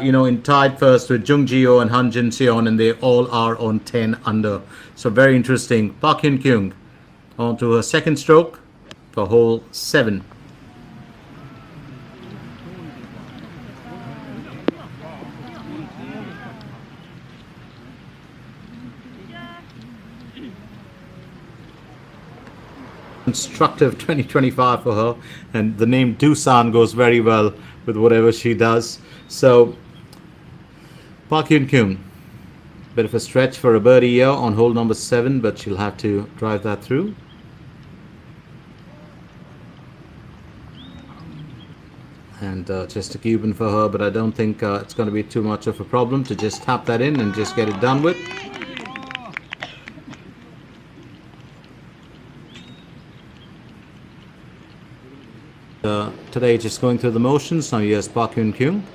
in tied first with Jung Ji-ho and Han Jin-seon, and they all are on 10 under. So very interesting. Park Hyun Kyung on to her second stroke for hole 7. Constructive 2025 for her, and the name Doosan goes very well with whatever she does. So Park Hyun Kyung, bit of a stretch for a birdie here on hole number 7, but she'll have to drive that through. And just a Cuban for her, but I don't think it's going to be too much of a problem to just tap that in and just get it done with. Today just going through the motions. Now here's Park Hyun Kyung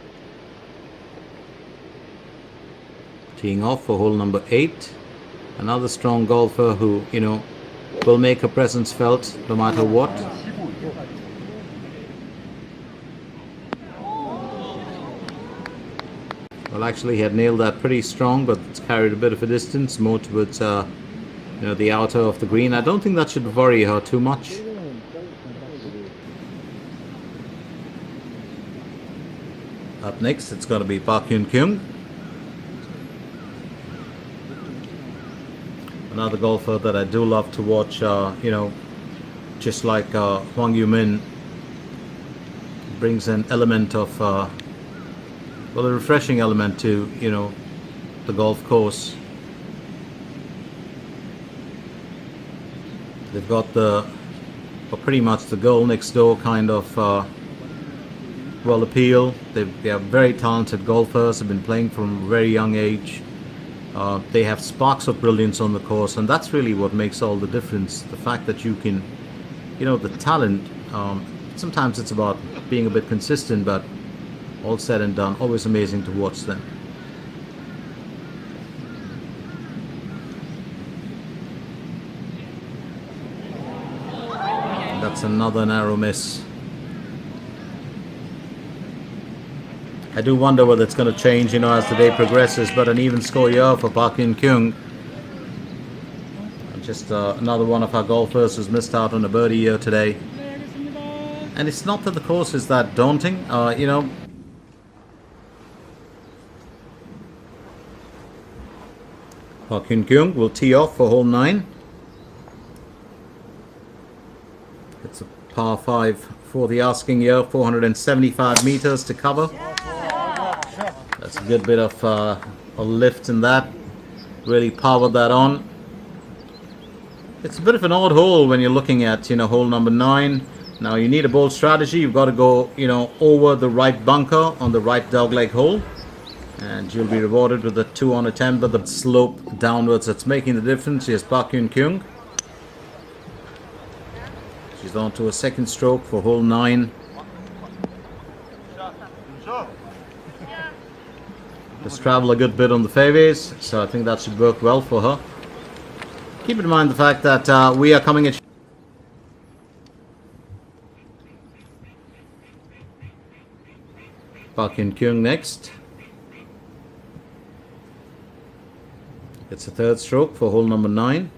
teeing off for hole number 8. Another strong golfer who, will make her presence felt no matter what. Well, actually he had nailed that pretty strong, but it's carried a bit of a distance more towards the outer of the green. I don't think that should worry her too much. Up next, it's going to be Park Hyun Kyung. Another golfer that I do love to watch, just like Hwang Yoo-min, brings an element of, a refreshing element to, the golf course. They've got pretty much the goal next door kind of appeal. They are very talented golfers, have been playing from a very young age. They have sparks of brilliance on the course, and that's really what makes all the difference. The fact that you can, the talent, sometimes it's about being a bit consistent, but all said and done, always amazing to watch them. That's another narrow miss. I do wonder whether it's going to change, as the day progresses, but an even score here for Park Hyun Kyung. Just another one of our golfers who's missed out on a birdie here today. And it's not that the course is that daunting, Park Hyun Kyung will tee off for hole 9. It's a par 5 for the asking here, 475 meters to cover. That's a good bit of a lift in that. Really powered that on. It's a bit of an odd hole when you're looking at, hole number 9. Now you need a bold strategy. You've got to go, over the right bunker on the right dogleg hole. And you'll be rewarded with a 2 on a 10, but the slope downwards that's making the difference. Here's Park Hyun Kyung. She's on to a second stroke for hole 9. Let's travel a good bit on the fairways, so I think that should work well for her. Keep in mind the fact that we are coming at Park Hyun Kyung next. It's a third stroke for hole number 9.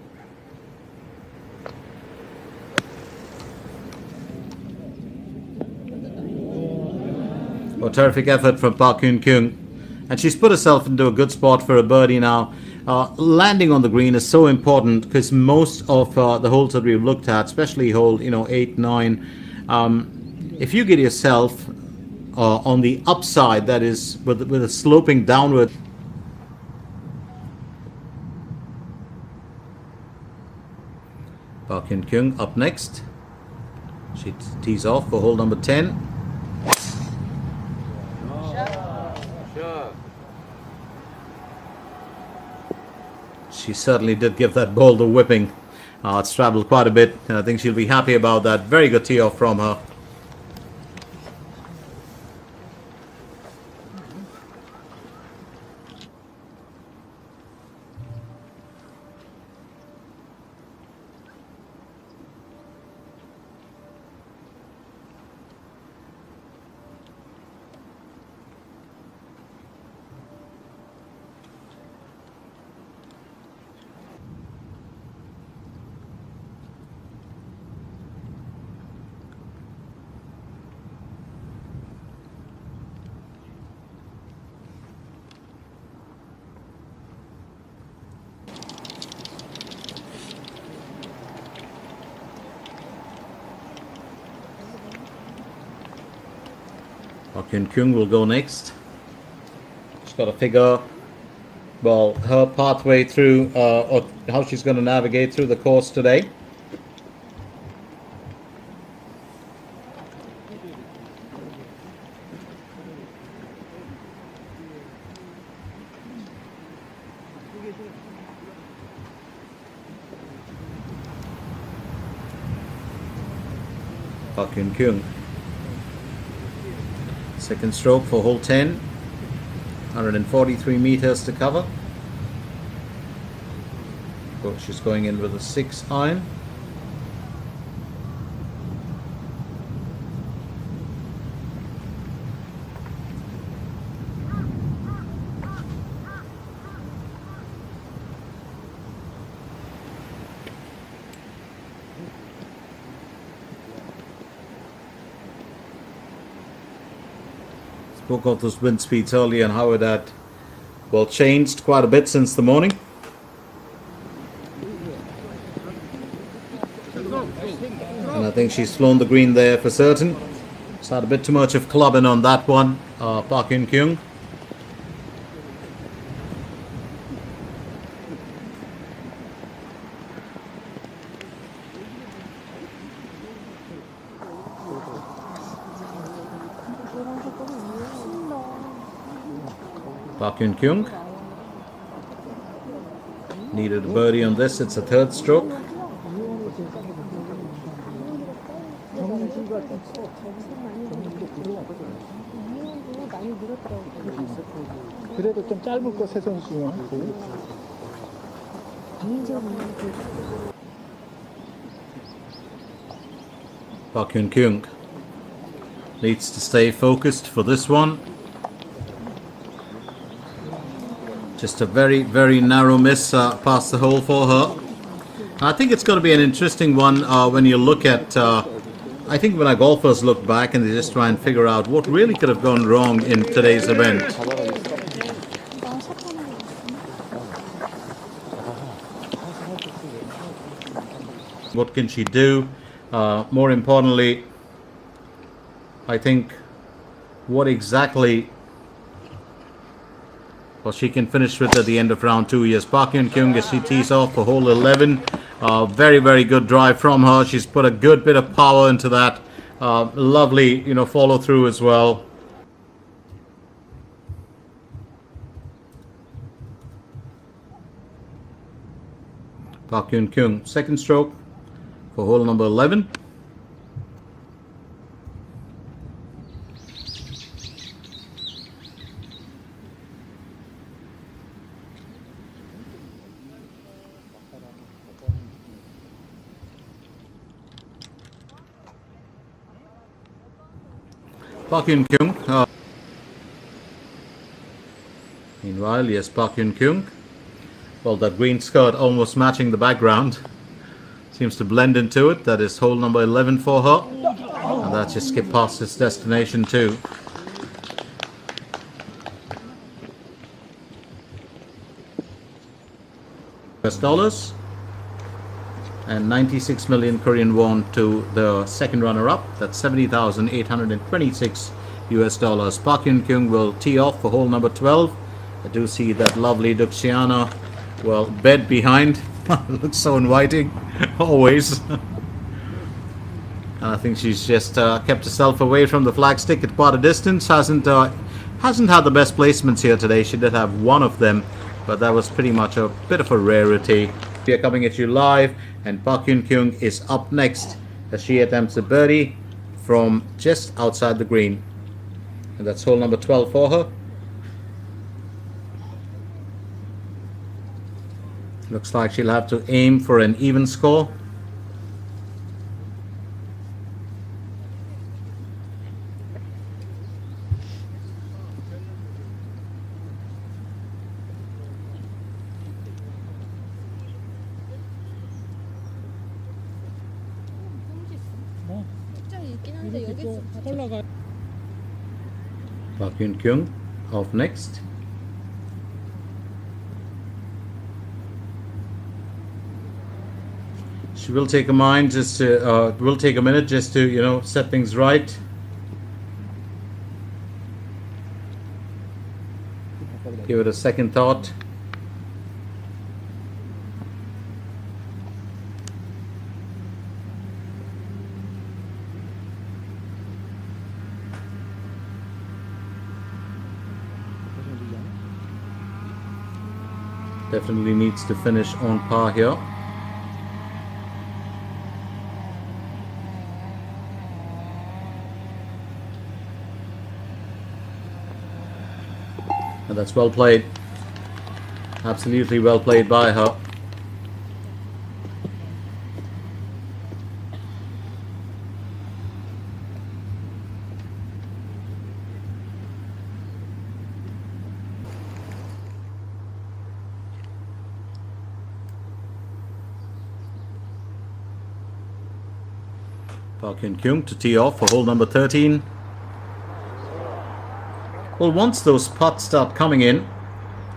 Oh, terrific effort from Park Hyun Kyung. And she's put herself into a good spot for a birdie now. Landing on the green is so important because most of the holes that we've looked at, especially hole 8, 9, if you get yourself on the upside, that is with a sloping downward. Park Hyun Kyung up next. She tees off for hole number 10. She certainly did give that ball the whipping. It's traveled quite a bit, and I think she'll be happy about that. Very good tee off from her. Hyun Kyung will go next. She's got to figure, well, her pathway through, or how she's going to navigate through the course today. Hyun Kyung. Second stroke for hole 10. 143 meters to cover. She's going in with a 6 iron. Spoke of those wind speeds earlier and how it had, well, changed quite a bit since the morning. And I think she's flown the green there for certain. She's had a bit too much of clubbing on that one, Park Hyun Kyung. Park Hyun Kyung needed a birdie on this. It's a third stroke. 그래도 좀 짧을 거 세 선수 중. Park Hyun Kyung needs to stay focused for this one. Just a very, very narrow miss past the hole for her. I think it's going to be an interesting one when you look at, I think when our golfers look back and they just try and figure out what really could have gone wrong in today's event. What can she do? More importantly, I think what exactly, well, she can finish with at the end of round 2. Yes, Park Hyun Kyung as she tees off for hole 11. Very, very good drive from her. She's put a good bit of power into that. Lovely, follow through as well. Park Hyun Kyung, second stroke for hole number 11. Park Hyun Kyung. Meanwhile, yes, Park Hyun Kyung. Well, that green skirt almost matching the background. Seems to blend into it. That is hole number 11 for her. And that just skipped past its destination too. US dollars. And 96 million Korean won to the second runner-up. That's 70,826 US dollars. Park Hyun Kyung will tee off for hole number 12. I do see that lovely Duxiana, well, bed behind. Looks so inviting, always. And I think she's just kept herself away from the flagstick at quite a distance. Hasn't had the best placements here today. She did have one of them, but that was pretty much a bit of a rarity. We are coming at you live, and Park Hyun Kyung is up next as she attempts a birdie from just outside the green. And that's hole number 12 for her. Looks like she'll have to aim for an even score. Park Hyun Kyung off next. She will take a mind just to, will take a minute just to, set things right. Give it a second thought. Definitely needs to finish on par here. And that's well played. Absolutely well played by her. Hyun Kyung to tee off for hole number 13. Well, once those putts start coming in,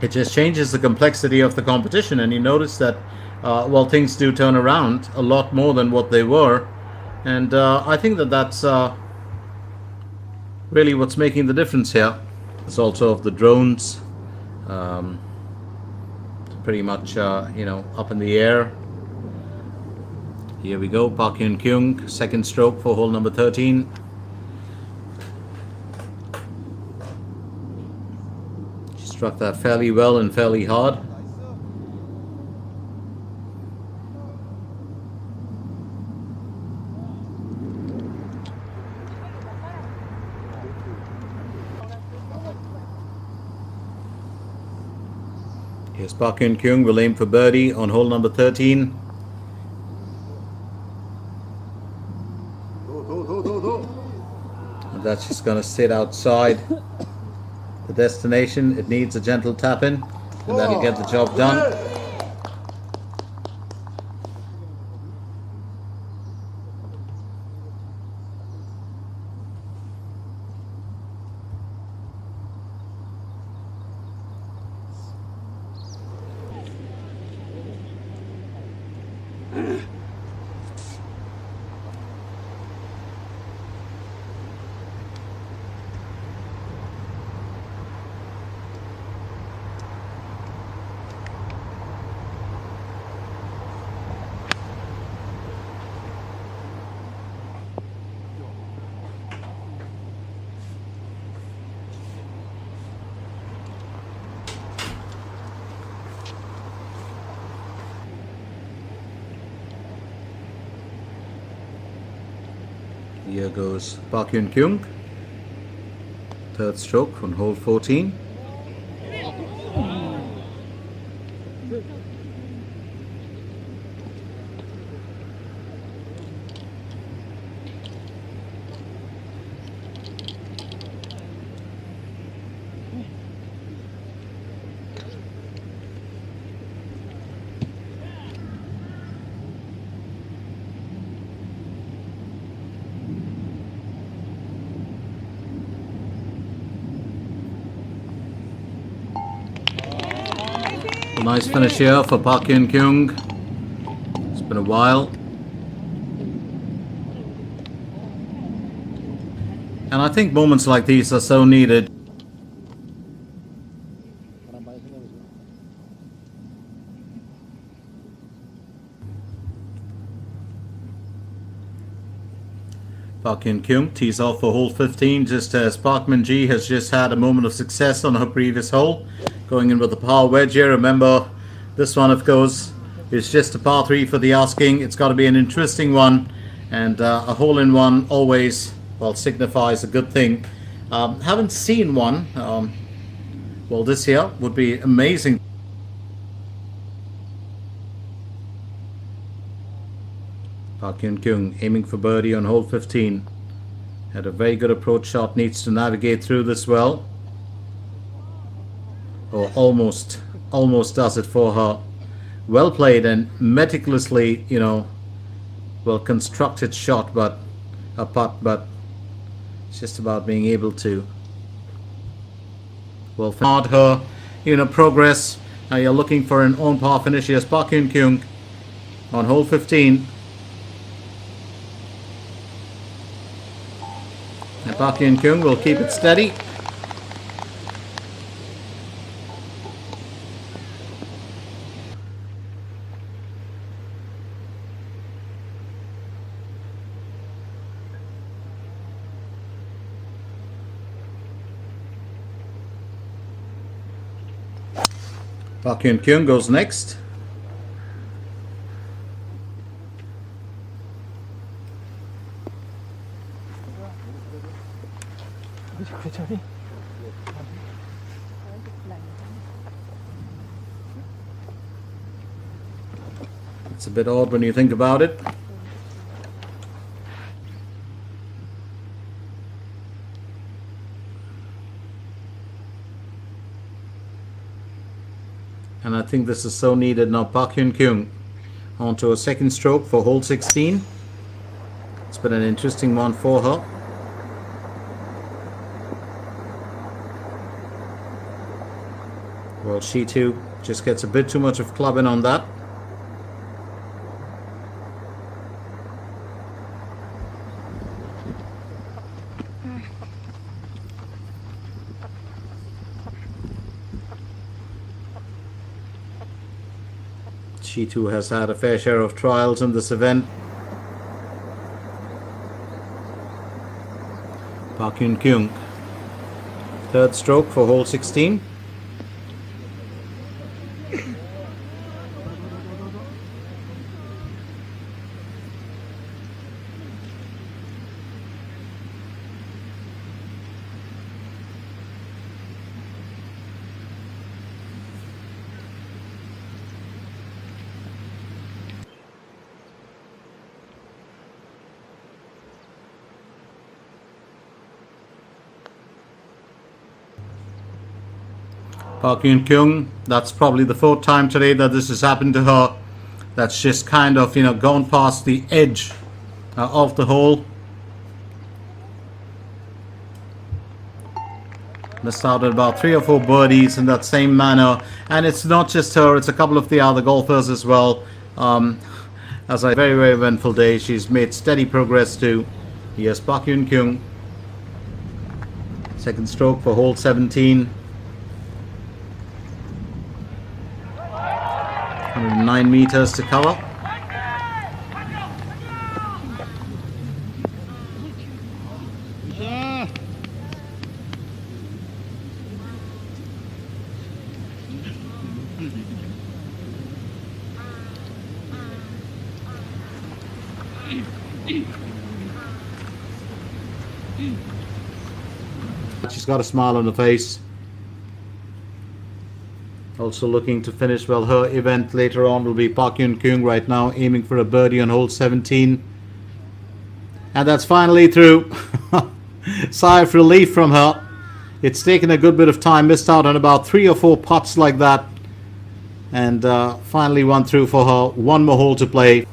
it just changes the complexity of the competition, and you notice that, well, things do turn around a lot more than what they were, and I think that that's really what's making the difference here. It's also of the drones, pretty much, up in the air. Here we go, Hyun Kyung, second stroke for hole number 13. She struck that fairly well and fairly hard. Here's Hyun Kyung, will aim for birdie on hole number 13. That's just going to sit outside the destination. It needs a gentle tap in, and that'll get the job done. Here goes Hyun Kyung, third stroke on hole 14. Nice finish here for Hyun Kyung. It's been a while. And I think moments like these are so needed. Hyun Kyung tees off for hole 15, just as Park Min-ji has just had a moment of success on her previous hole, going in with a par wedge here. Remember, this one, of course, is just a par 3 for the asking. It's got to be an interesting one, and a hole-in-one always, well, signifies a good thing. Haven't seen one. Well, this here would be amazing. Hyun Kyung aiming for birdie on hole 15. Had a very good approach shot, needs to navigate through this well. Or almost does it for her. Well played and meticulously, well constructed shot, but a putt, but it's just about being able to, well, start her, progress. Now you're looking for an on par finish. Here's Hyun Kyung on hole 15. And Hyun Kyung will keep it steady. Park Hyun Kyung goes next. 괜찮니? It's a bit odd when you think about it. And I think this is so needed now. Park Hyun Kyung onto a second stroke for hole 16. It's been an interesting one for her. Well, she too just gets a bit too much of clubbing on that. She too has had a fair share of trials in this event. Park Hyun Kyung, third stroke for hole 16. Park Hyun Kyung, that's probably the fourth time today that this has happened to her. That's just kind of, gone past the edge of the hole. Missed out on about 3 or 4 birdies in that same manner. And it's not just her, it's a couple of the other golfers as well. As a very, very eventful day. She's made steady progress too. Yes, Park Hyun Kyung. Second stroke for hole 17. 109 meters to cover. She's got a smile on her face. Also looking to finish well. Her event later on will be Park Hyun Kyung right now aiming for a birdie on hole 17. And that's finally through. Sigh of relief from her. It's taken a good bit of time. Missed out on about 3 or 4 putts like that. And finally one through for her. One more hole to play.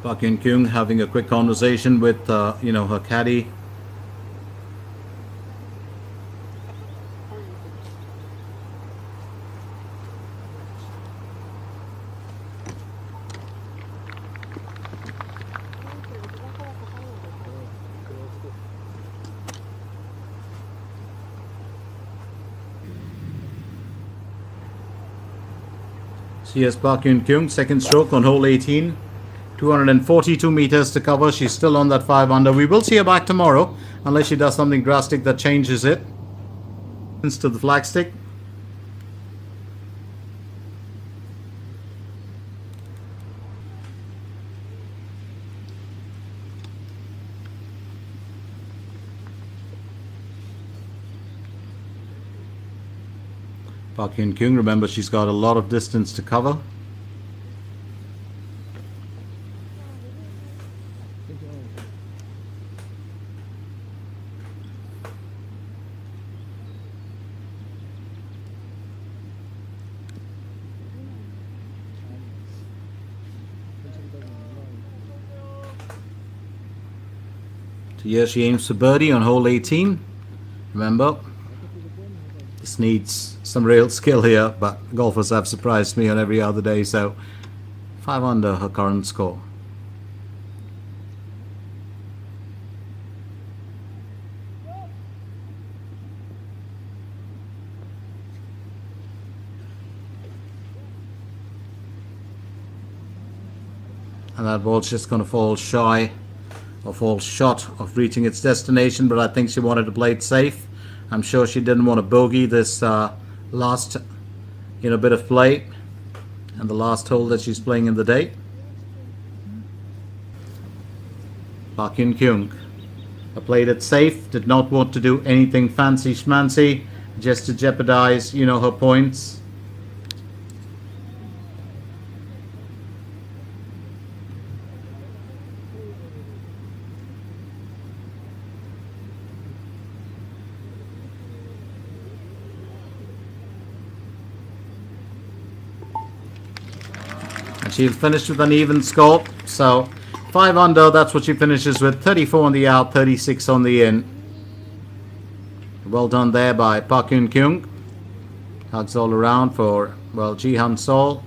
Park Hyun Kyung having a quick conversation with her caddy. So yes, Park Hyun Kyung, second stroke on hole 18. 242 meters to cover. She's still on that 5 under. We will see her back tomorrow unless she does something drastic that changes it. To the flagstick. Park Hyun Kyung, remember she's got a lot of distance to cover. So here she aims for birdie on hole 18. Remember, this needs some real skill here, but golfers have surprised me on every other day, so 5 under her current score. and that ball's just going to fall shy or fall short of reaching its destination, but I think she wanted to play it safe. I'm sure she didn't want to bogey this last bit of play and the last hole that she's playing in the day. Hyun Kyung played it safe, did not want to do anything fancy schmancy just to jeopardize her points. And she'll finish with an even score. So 5 under, that's what she finishes with. 34 on the out, 36 on the in. Well done there by Hyun Kyung. Hugs all around for, Ji Han Sol.